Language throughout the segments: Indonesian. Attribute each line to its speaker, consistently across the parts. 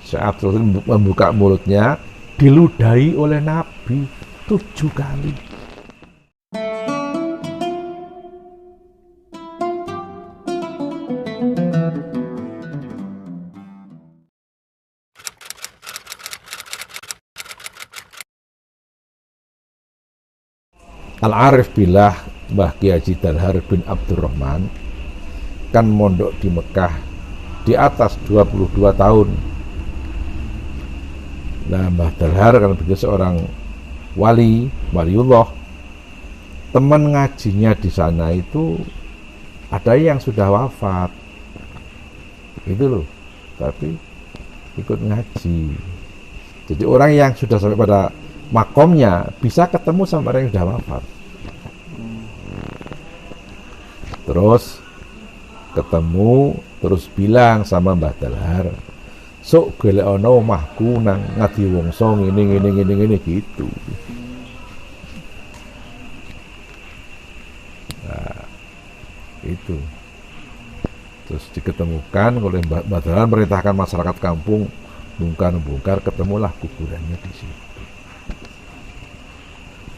Speaker 1: Saat Rasul membuka mulutnya, diludahi oleh Nabi 7 kali. Al-Arif Billah Mbah Kiai Haji Dalhar bin Abdurrahman kan mondok di Mekah di atas 22 tahun. Nah, Mbah Dalhar kan begitu seorang waliullah. Teman ngajinya di sana itu ada yang sudah wafat. Itu loh. Tapi ikut ngaji. Jadi orang yang sudah sampai pada makomnya bisa ketemu sama orang yang sudah wafat. Terus ketemu, terus bilang sama Mbah Dalhar, sok golek ana omahku nang ngadi wongso ngene gitu. Nah, itu. Terus diketemukan oleh Mbah Dalhar, merintahkan masyarakat kampung bongkar-bongkar, ketemulah kuburannya di situ.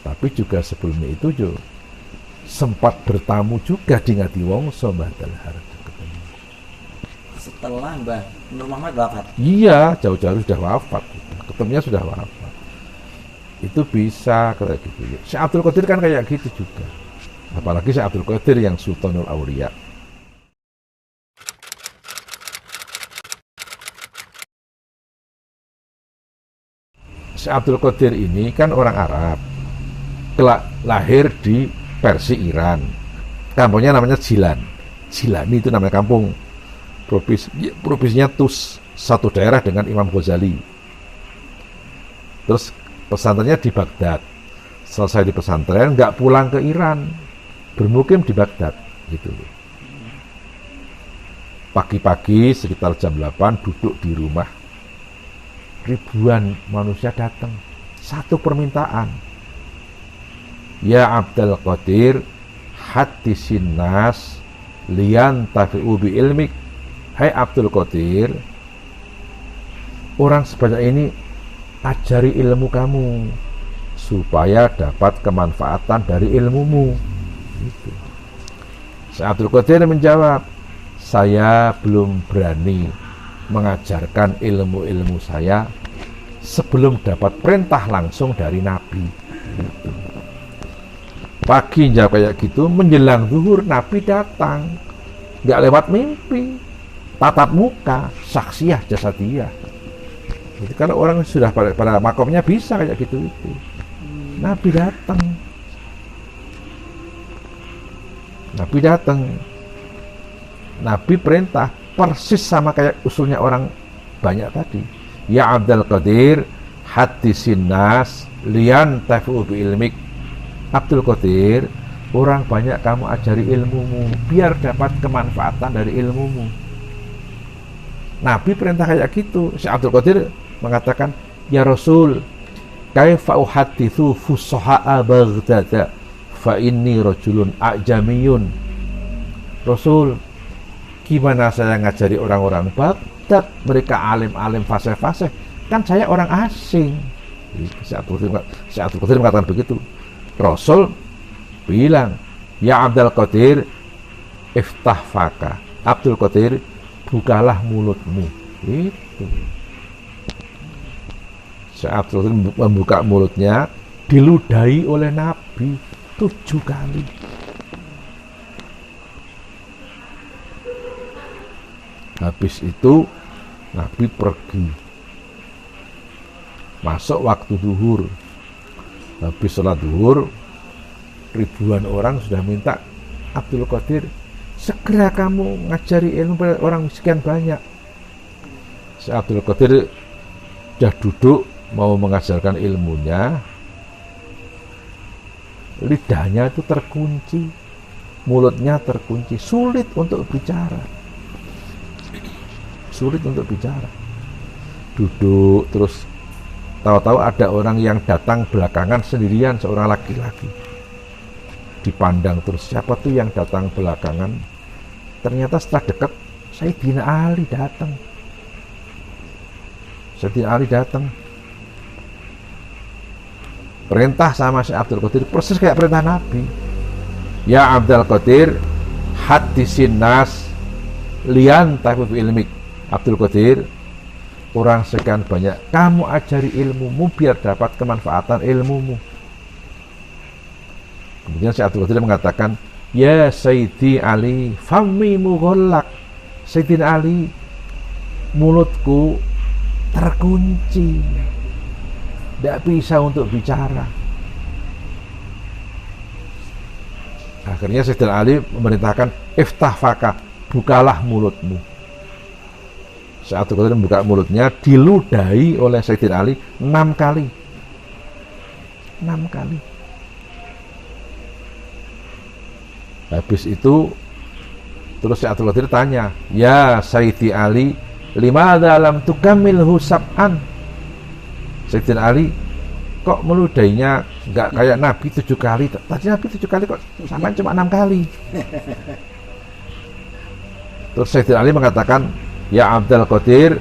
Speaker 1: Tapi juga sebelumnya itu juga sempat bertamu juga di Ngadi Wongso Mbah Dalhar.
Speaker 2: Setelah Mbah Nur Muhammad wafat?
Speaker 1: Iya, jauh-jauh sudah wafat. Ketemunya sudah wafat. Itu bisa kayak gitu. Syekh Abdul Qadir kan kayak gitu juga. Apalagi Syekh Abdul Qadir yang Sultanul Auliya. Syekh Abdul Qadir ini kan orang Arab. Lahir di Persia, Iran. Kampungnya namanya Jilan. Jilani itu namanya kampung. Provinsinya Tus, satu daerah dengan Imam Ghazali. Terus pesantrennya di Baghdad. Selesai di pesantren, nggak pulang ke Iran, bermukim di Baghdad, gitu. Pagi-pagi sekitar jam 8 duduk di rumah. Ribuan manusia datang, satu permintaan. Ya Abdul Qadir, hadisin nas liyan tafi'u bi ilmik. Hai Abdul Qadir, orang sebanyak ini ajari ilmu kamu supaya dapat kemanfaatan dari ilmumu. Gitu. Syekh Abdul Qadir menjawab, saya belum berani mengajarkan ilmu-ilmu saya sebelum dapat perintah langsung dari Nabi. Gitu. Pagi jawab kayak gitu, menjelang zuhur Nabi datang, nggak lewat mimpi, tatap muka, saksiyah jasadiyah. Jadi kalau orang sudah pada makomnya bisa kayak gitu itu. Nabi datang. Nabi perintah persis sama kayak usulnya orang banyak tadi. Ya Abdul Qadir, hadisin nas liyan tafi'u bi ilmik. Abdul Qadir, orang banyak kamu ajari ilmumu biar dapat kemanfaatan dari ilmumu. Nabi perintah kayak gitu. Syekh Abdul Qadir mengatakan, ya Rasul, kaifa uhadditsu fusaha'a Baghdad fa inni rajulun a'jamiyun. Rasul, gimana saya ngajari orang-orang Baghdad, mereka alim-alim fasih-fasih, kan saya orang asing. Syekh Abdul Qadir mengatakan begitu. Rasul bilang, ya Abdul Qadir, iftah faka. Abdul Qadir, bukalah mulutmu. Itu. Syekh Abdul Qadir membuka mulutnya, diludahi oleh Nabi 7 kali. Habis itu Nabi pergi. Masuk waktu zuhur. Habis sholat zuhur, ribuan orang sudah minta, Abdul Qadir, segera kamu ngajari ilmu pada orang sekian banyak. Syekh Abdul Qadir sudah duduk mau mengajarkan ilmunya, lidahnya itu terkunci, mulutnya terkunci, sulit untuk bicara. Duduk terus. Tahu-tahu ada orang yang datang belakangan sendirian, seorang laki-laki. Dipandang terus, siapa tuh yang datang belakangan? Ternyata setelah dekat, Sayyidina Ali datang. Sayyidina Ali datang, perintah sama Syekh Abdul Qadir persis kayak perintah Nabi. Ya Abdul Qadir, hadisin nas lian tahu ilmik. Abdul Qadir, orang sekian banyak kamu ajari ilmumu biar dapat kemanfaatan ilmumu. Kemudian Syekh Abdul Qadir mengatakan, ya Sayyidi Ali, fami mughallaq. Sayyidina Ali, mulutku terkunci, tidak bisa untuk bicara. Akhirnya Sayyidina Ali memerintahkan, iftah faka, bukalah mulutmu. Saat itu membuka mulutnya, diludahi oleh Sayyidina Ali 6 kali. 6 kali. Habis itu terus Syekh Abdul Qadir tanya, ya Sayyidi Ali, limadza lam tukammilhu sab'an. Sayyidina Ali, kok meludahinya nggak kayak Nabi 7 kali? Tadi Nabi 7 kali kok sampai cuma 6 kali. Terus Sayyidina Ali mengatakan, ya Abdul Qadir,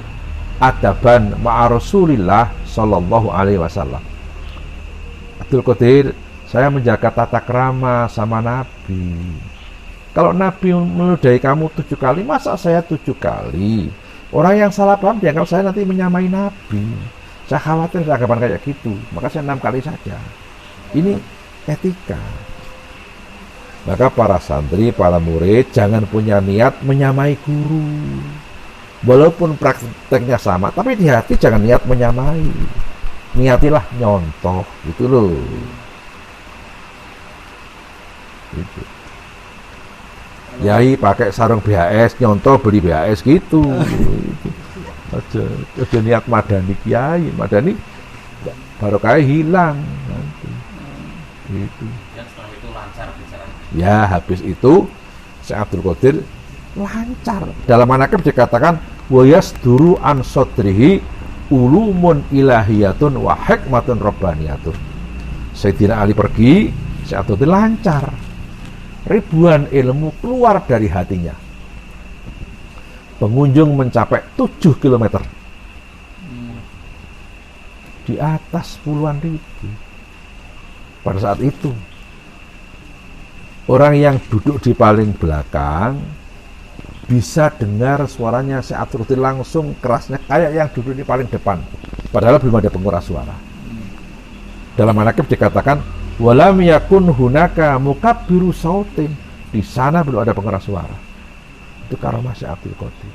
Speaker 1: adaban ma'a Rasulillah sallallahu alaihi wasallam. Abdul Qadir, saya menjaga tata krama sama Nabi. Kalau Nabi meludahi kamu 7 kali, masa saya 7 kali? Orang yang salah paham dianggap saya nanti menyamai Nabi. Saya khawatir anggapan kayak gitu, maka saya 6 kali saja. Ini etika. Maka para santri, para murid jangan punya niat menyamai guru. Walaupun prakteknya sama, tapi di hati jangan niat menyamai. Niatilah nyontoh, gitu loh. Gitu. Yai pakai sarung BHS, nyontoh beli BHS gitu. Aja niat madani kiai, madani barokah hilang nanti. Gitu.
Speaker 2: Dan setelah itu lancar bicara.
Speaker 1: Ya, habis itu Syekh Abdul Qadir lancar. Dalam manaqib dikatakan wa yasduru an sadrihi ulumun ilahiyatun wa hikmatun rabbaniyatun. Sayyidina Ali pergi, Syekh Abdul Qadir lancar. Ribuan ilmu keluar dari hatinya. Pengunjung mencapai 7 km. Di atas puluhan ribu. Pada saat itu orang yang duduk di paling belakang bisa dengar suaranya Syekh Abdul Qadir langsung kerasnya kayak yang duduk di paling depan, padahal belum ada penguras suara. Dalam manaqib dikatakan walam yakun hunaka mukabbiru sautin, di sana belum ada pengeras suara. Itu karamah Syekh Abdul Qadir.